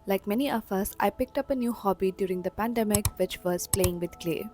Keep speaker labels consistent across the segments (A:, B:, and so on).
A: Like many of us, I picked up a new hobby during the pandemic, which was playing with clay.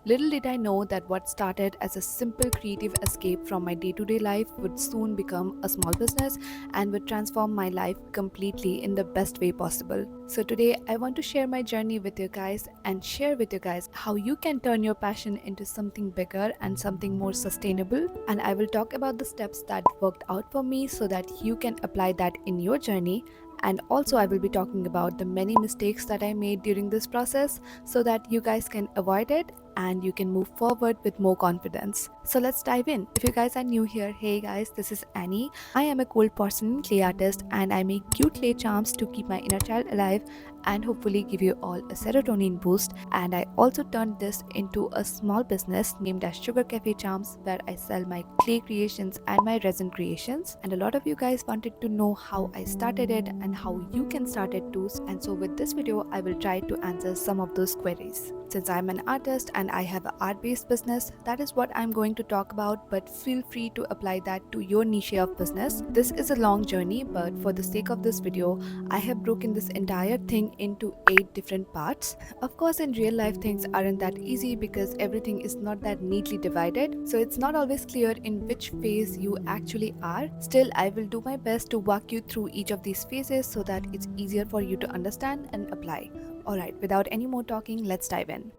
A: Little did I know that what started as a simple creative escape from my day to day life would soon become a small business and would transform my life completely in the best way possible. So, today I want to share my journey with you guys and share with you guys how you can turn your passion into something bigger and something more sustainable. And I will talk about the steps that worked out for me so that you can apply that in your journey. And also, I will be talking about the many mistakes that I made during this process so that you guys can avoid it and you can move forward with more confidence. So let's dive in. If you guys are new here, hey guys, this is Annie. I am a cold porcelain clay artist and I make cute clay charms to keep my inner child alive and hopefully give you all a serotonin boost. And I also turned this into a small business named as Sugar Cafe Charms, where I sell my clay creations and my resin creations. And a lot of you guys wanted to know how I started it and how you can start it too. And so with this video, I will try to answer some of those queries. Since I'm an artist and I have an art-based business, that is what I'm going to talk about, but feel free to apply that to your niche of business. This is a long journey, but for the sake of this video, I have broken this entire thing into 8 different parts. Of course, in real life, things aren't that easy because everything is not that neatly divided, so it's not always clear in which phase you actually are. Still, I will do my best to walk you through each of these phases so that it's easier for you to understand and apply. Alright, without any more talking, let's dive in.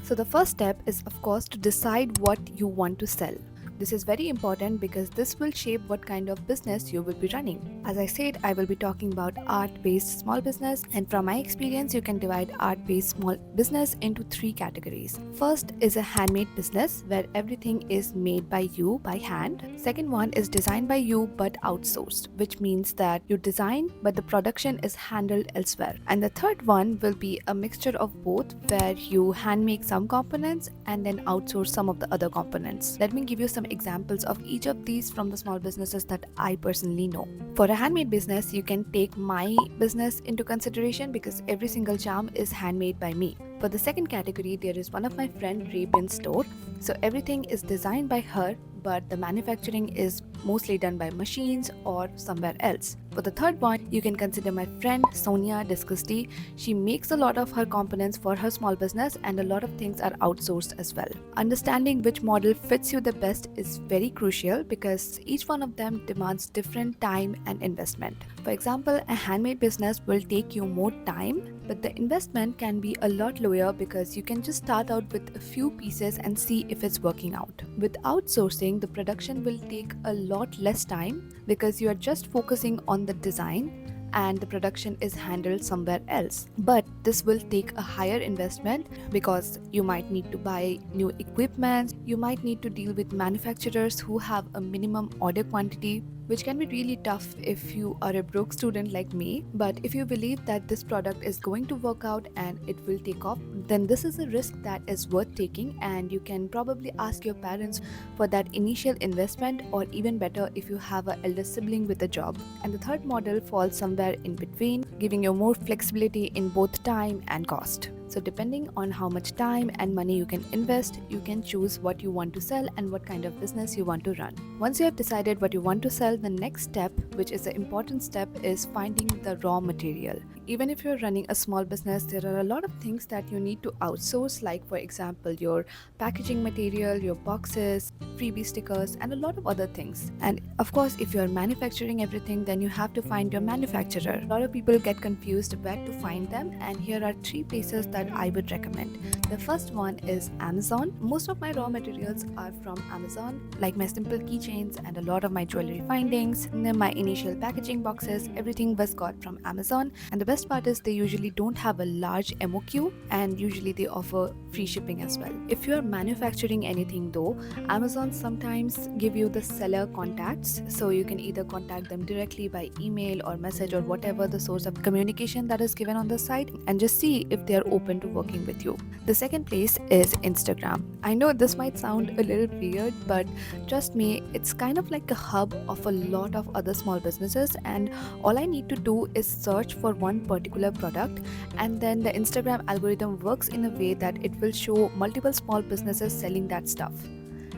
A: So the first step is of course to decide what you want to sell. This is very important because this will shape what kind of business you will be running. As I said, I will be talking about art-based small business, and from my experience, you can divide art-based small business into 3 categories. First is a handmade business where everything is made by you by hand. Second one is designed by you but outsourced, which means that you design but the production is handled elsewhere. And the third one will be a mixture of both where you hand make some components and then outsource some of the other components. Let me give you some examples of each of these from the small businesses that I personally know. For a handmade business, you can take my business into consideration because every single charm is handmade by me. For the second category, there is one of my friend Ray store. So everything is designed by her, but the manufacturing is mostly done by machines or somewhere else. For the third one, you can consider my friend Sonia Disgusty. She makes a lot of her components for her small business and a lot of things are outsourced as well. Understanding which model fits you the best is very crucial because each one of them demands different time and investment. For example, a handmade business will take you more time, but the investment can be a lot lower because you can just start out with a few pieces and see if it's working out. With outsourcing, the production will take a lot less time because you are just focusing on the design and the production is handled somewhere else. But this will take a higher investment because you might need to buy new equipment, you might need to deal with manufacturers who have a minimum order quantity, which can be really tough if you are a broke student like me. But if you believe that this product is going to work out and it will take off, then this is a risk that is worth taking, and you can probably ask your parents for that initial investment, or even better if you have an elder sibling with a job. And the third model falls somewhere in between, giving you more flexibility in both time and cost. So depending on how much time and money you can invest, you can choose what you want to sell and what kind of business you want to run. Once you have decided what you want to sell, the next step, which is an important step, is finding the raw material. Even if you're running a small business, there are a lot of things that you need to outsource, like for example your packaging material, your boxes, freebie stickers, and a lot of other things. And of course, if you're manufacturing everything, then you have to find your manufacturer. A lot of people get confused where to find them, and here are 3 places that I would recommend. The first one is Amazon. Most of my raw materials are from Amazon, like my simple keychains and a lot of my jewelry findings, my initial packaging boxes, everything was got from Amazon. And the best part is they usually don't have a large MOQ, and usually they offer free shipping as well. If you are manufacturing anything though, Amazon sometimes give you the seller contacts, so you can either contact them directly by email or message or whatever the source of communication that is given on the site, and just see if they are open to working with you. The second place is Instagram. I know this might sound a little weird, but trust me, it's kind of like a hub of a lot of other small businesses, and all I need to do is search for one particular product, and then the Instagram algorithm works in a way that it will show multiple small businesses selling that stuff.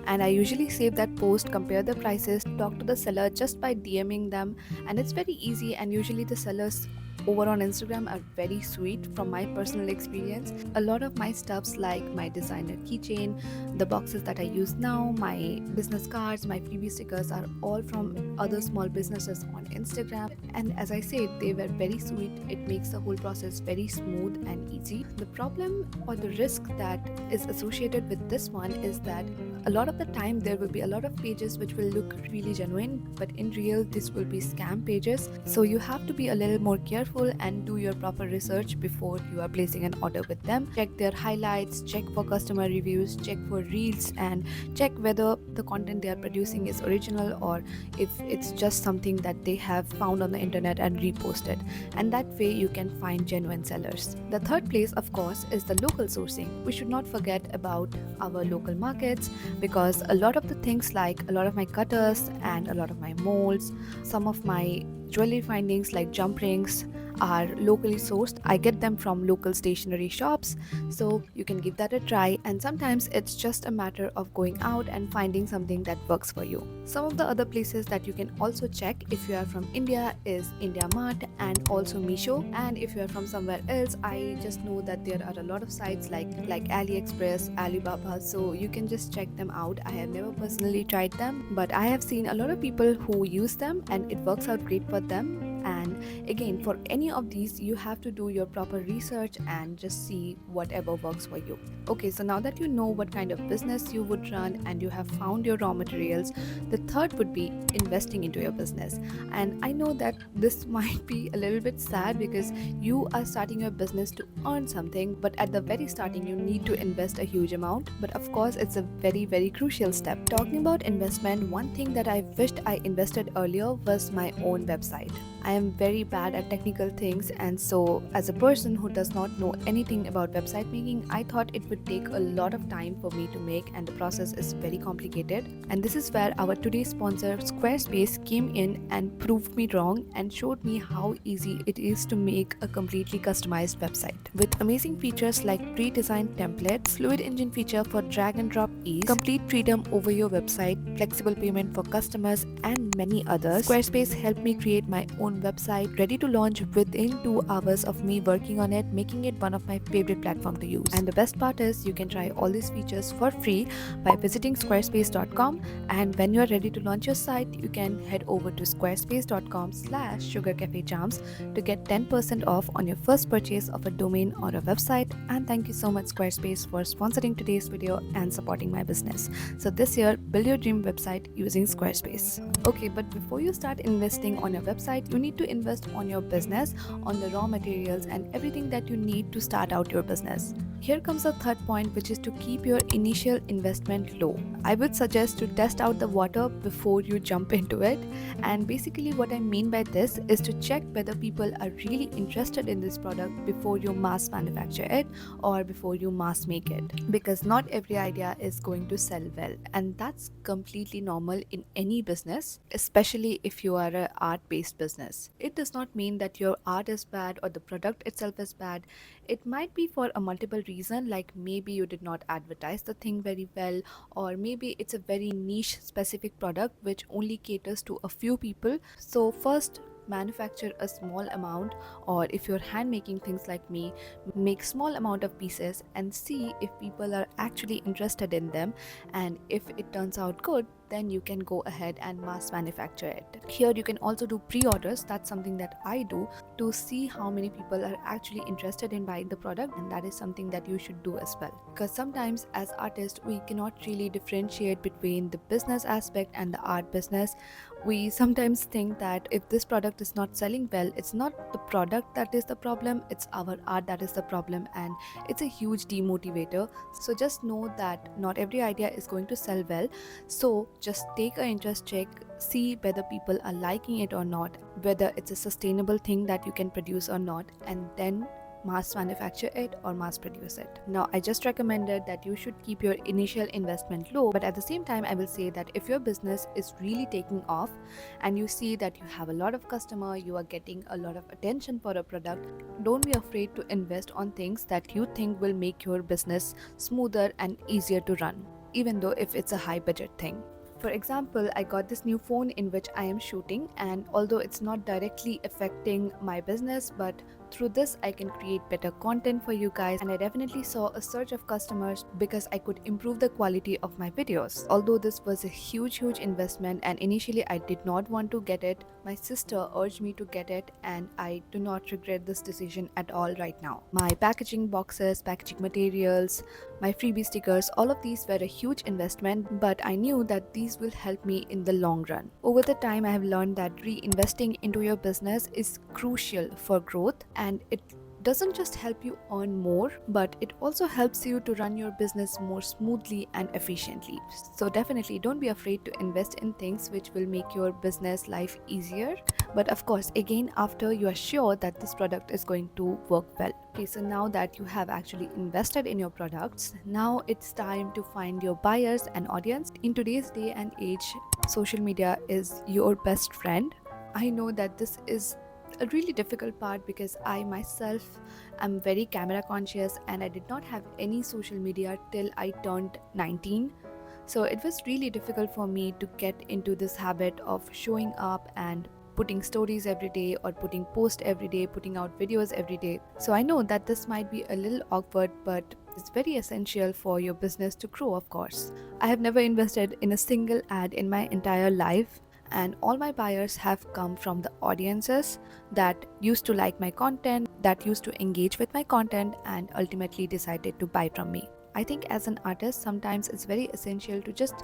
A: And I usually save that post, compare the prices, talk to the seller just by DMing them, and it's very easy. And usually the sellers over on Instagram are very sweet from my personal experience. A lot of my stuffs like my designer keychain, the boxes that I use now, my business cards, my freebie stickers are all from other small businesses on Instagram. And as I said, they were very sweet. It makes the whole process very smooth and easy. The problem or the risk that is associated with this one is that a lot of the time there will be a lot of pages which will look really genuine, but in real this will be scam pages. So you have to be a little more careful and do your proper research before you are placing an order with them. Check their highlights, check for customer reviews, check for reels, and check whether the content they are producing is original or if it's just something that they have found on the internet and reposted. And that way you can find genuine sellers. The third place, of course, is the local sourcing. We should not forget about our local markets, because a lot of the things like a lot of my cutters and a lot of my molds, some of my jewelry findings like jump rings are locally sourced. I get them from local stationery shops, so you can give that a try. And sometimes it's just a matter of going out and finding something that works for you. Some of the other places that you can also check if you are from India is India Mart and also Meesho. And if you are from somewhere else, I just know that there are a lot of sites like AliExpress, Alibaba, so you can just check them out. I have never personally tried them, but I have seen a lot of people who use them and it works out great for them. And again, for any of these, you have to do your proper research and just see whatever works for you. Okay, so now that you know what kind of business you would run and you have found your raw materials, the third would be investing into your business. And I know that this might be a little bit sad because you are starting your business to earn something, but at the very starting, you need to invest a huge amount. But of course, it's a very, very crucial step. Talking about investment, one thing that I wished I invested earlier was my own website. I am very bad at technical things, and so as a person who does not know anything about website making, I thought it would take a lot of time for me to make, and the process is very complicated. And this is where our today's sponsor Squarespace came in and proved me wrong and showed me how easy it is to make a completely customized website. With amazing features like pre-designed templates, fluid engine feature for drag and drop ease, complete freedom over your website, flexible payment for customers, and many others, Squarespace helped me create my own website ready to launch within 2 hours of me working on it, making it one of my favorite platforms to use. And the best part is you can try all these features for free by visiting squarespace.com, and when you are ready to launch your site, you can head over to squarespace.com/sugarcafejams to get 10% off on your first purchase of a domain or a website. And thank you so much Squarespace for sponsoring today's video and supporting my business. So this year, build your dream website using Squarespace. Okay, but before you start investing on your website, you need to invest on your business, on the raw materials and everything that you need to start out your business. Here comes the third point, which is to keep your initial investment low. I would suggest to test out the water before you jump into it. And basically what I mean by this is to check whether people are really interested in this product before you mass manufacture it or before you mass make it. Because not every idea is going to sell well, and that's completely normal in any business, especially if you are an art-based business. It does not mean that your art is bad or the product itself is bad. It might be for a multiple reason, like maybe you did not advertise the thing very well, or maybe it's a very niche specific product which only caters to a few people. So first, manufacture a small amount, or if you're hand making things like me, make small amount of pieces and see if people are actually interested in them. And if it turns out good, then you can go ahead and mass manufacture it. Here you can also do pre-orders. That's something that I do to see how many people are actually interested in buying the product, and that is something that you should do as well. Because sometimes as artists we cannot really differentiate between the business aspect and the art business. We sometimes think that if this product is not selling well, it's not the product that is the problem, it's our art that is the problem, and it's a huge demotivator. So just know that not every idea is going to sell well. So just take an interest check, see whether people are liking it or not, whether it's a sustainable thing that you can produce or not, and then mass manufacture it or mass produce it. Now, I just recommended that you should keep your initial investment low, but at the same time I will say that if your business is really taking off and you see that you have a lot of customer, you are getting a lot of attention for a product, don't be afraid to invest on things that you think will make your business smoother and easier to run. even though if it's a high budget thing. For example, I got this new phone in which I am shooting, and although it's not directly affecting my business, but through this I can create better content for you guys, and I definitely saw a surge of customers because I could improve the quality of my videos. Although this was a huge investment and initially I did not want to get it, my sister urged me to get it, and I do not regret this decision at all right now. My packaging boxes, packaging materials, my freebie stickers, all of these were a huge investment, but I knew that these will help me in the long run. Over the time, I have learned that reinvesting into your business is crucial for growth, and it doesn't just help you earn more, but it also helps you to run your business more smoothly and efficiently. So definitely don't be afraid to invest in things which will make your business life easier, but of course again after you are sure that this product is going to work well. Okay, so now that you have actually invested in your products, now it's time to find your buyers and audience. In today's day and age, social media is your best friend. I know that this is a really difficult part because I myself am very camera conscious and I did not have any social media till I turned 19. So it was really difficult for me to get into this habit of showing up and putting stories every day or putting posts every day, putting out videos every day. So I know that this might be a little awkward, but it's very essential for your business to grow, of course. I have never invested in a single ad in my entire life, and all my buyers have come from the audiences that used to like my content, that used to engage with my content, and ultimately decided to buy from me. I think as an artist, sometimes it's very essential to just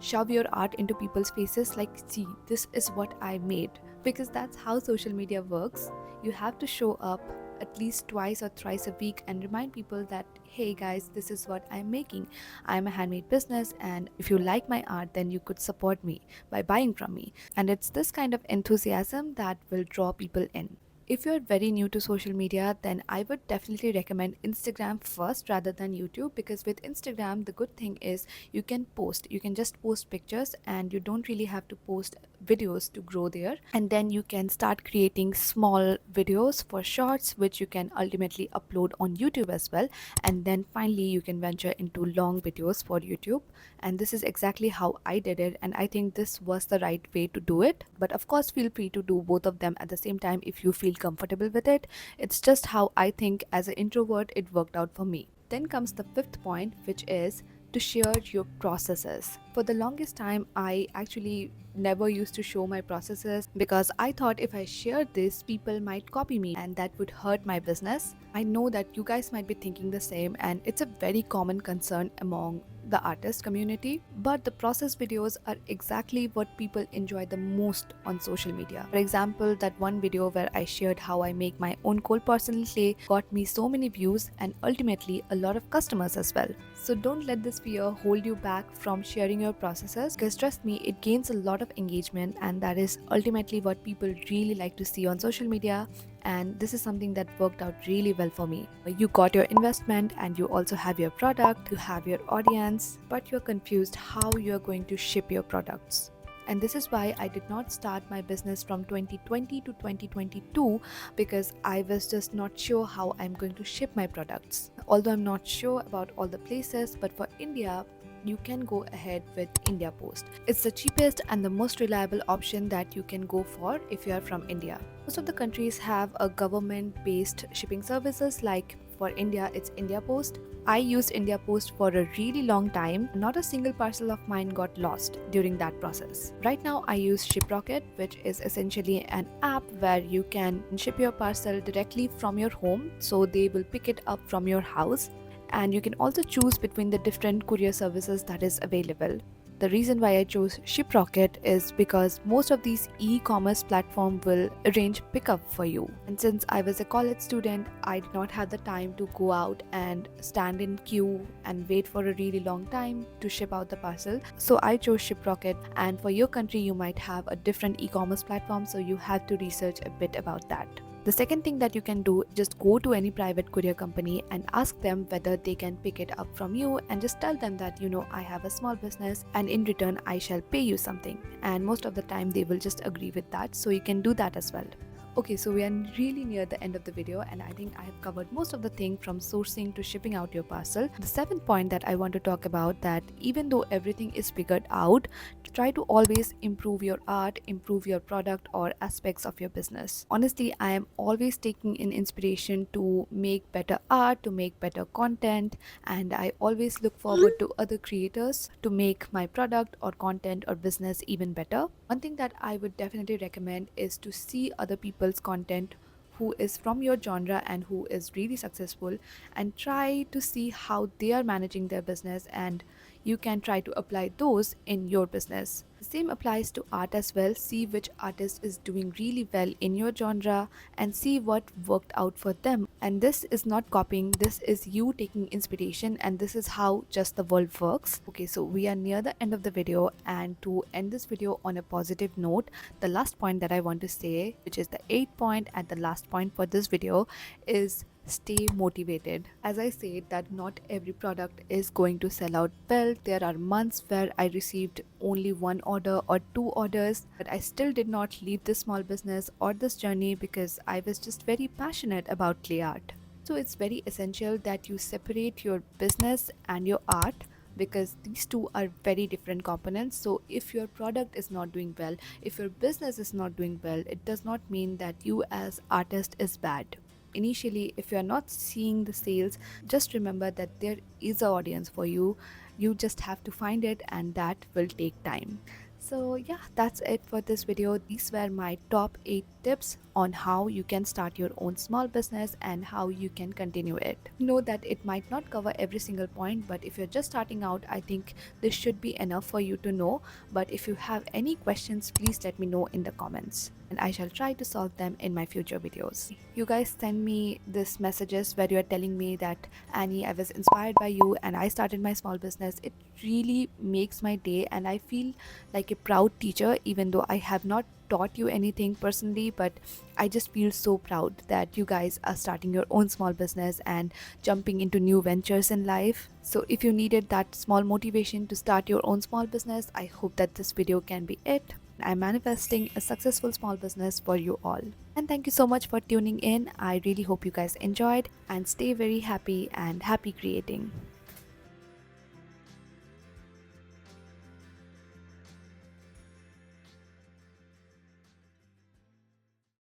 A: shove your art into people's faces like, see, this is what I made. Because that's how social media works. You have to show up at least twice or thrice a week and remind people that, hey guys, this is what I'm making. I'm a handmade business, and if you like my art, then you could support me by buying from me. And it's this kind of enthusiasm that will draw people in. If you're very new to social media, then I would definitely recommend Instagram first rather than YouTube, because with Instagram, the good thing is you can post. You can just post pictures and you don't really have to post videos to grow there. And then you can start creating small videos for shorts, which you can ultimately upload on YouTube as well. And then finally, you can venture into long videos for YouTube. And this is exactly how I did it. And I think this was the right way to do it. But of course, feel free to do both of them at the same time if you feel comfortable with it. It's just how I think as an introvert it worked out for me. Then comes the fifth point, which is to share your processes. For the longest time, I actually never used to show my processes because I thought if I shared this, people might copy me and that would hurt my business. I know that you guys might be thinking the same, and it's a very common concern among the artist community, but the process videos are exactly what people enjoy the most on social media. For example, that one video where I shared how I make my own cold porcelain clay got me so many views and ultimately a lot of customers as well. So don't let this fear hold you back from sharing your processes, because trust me, it gains a lot of engagement, and that is ultimately what people really like to see on social media. And this is something that worked out really well for me. You got your investment and you also have your product, you have your audience, but you're confused how you're going to ship your products. And this is why I did not start my business from 2020 to 2022, because I was just not sure how I'm going to ship my products. Although I'm not sure about all the places, but for India, you can go ahead with India Post. It's the cheapest and the most reliable option that you can go for if you are from India. Most of the countries have a government-based shipping services. Like for India, it's India Post. I used India Post for a really long time. Not a single parcel of mine got lost during that process. Right now, I use ShipRocket, which is essentially an app where you can ship your parcel directly from your home. So they will pick it up from your house. And you can also choose between the different courier services that is available. The reason why I chose ShipRocket is because most of these e-commerce platforms will arrange pickup for you. And since I was a college student, I did not have the time to go out and stand in queue and wait for a really long time to ship out the parcel. So I chose ShipRocket, and for your country, you might have a different e-commerce platform, so you have to research a bit about that. The second thing that you can do, just go to any private courier company and ask them whether they can pick it up from you, and just tell them that, I have a small business and in return I shall pay you something. And most of the time they will just agree with that, so you can do that as well. Okay, so we are really near the end of the video, and I think I have covered most of the thing from sourcing to shipping out your parcel. The seventh point that I want to talk about, that even though everything is figured out, try to always improve your art, improve your product or aspects of your business. Honestly, I am always taking in inspiration to make better art, to make better content, and I always look forward to other creators to make my product or content or business even better. One thing that I would definitely recommend is to see other people's content who is from your genre and who is really successful, and try to see how they are managing their business, and you can try to apply those in your business. The same applies to art as well. See which artist is doing really well in your genre and see what worked out for them. And this is not copying, this is you taking inspiration, and this is how just the world works. Okay, so we are near the end of the video, and to end this video on a positive note, the last point that I want to say, which is the eighth point and the last point for this video, is stay motivated. As I said, that not every product is going to sell out well. There are months where I received only one order or two orders, but I still did not leave this small business or this journey because I was just very passionate about clay art. So it's very essential that you separate your business and your art, because these two are very different components. So if your product is not doing well, if your business is not doing well, it does not mean that you as artist is bad. Initially, if you're not seeing the sales, just remember that there is an audience for you. You just have to find it, and that will take time. So yeah, that's it for this video. These were my top 8 tips on how you can start your own small business and how you can continue it. Know that it might not cover every single point, but if you're just starting out, I think this should be enough for you to know. But if you have any questions, please let me know in the comments, and I shall try to solve them in my future videos. You guys send me these messages where you're telling me that, Annie, I was inspired by you and I started my small business. It really makes my day, and I feel like a proud teacher, even though I have not taught you anything personally, but I just feel so proud that you guys are starting your own small business and jumping into new ventures in life. So if you needed that small motivation to start your own small business, I hope that this video can be it. I'm manifesting a successful small business for you all. And thank you so much for tuning in. I really hope you guys enjoyed, and stay very happy and happy creating.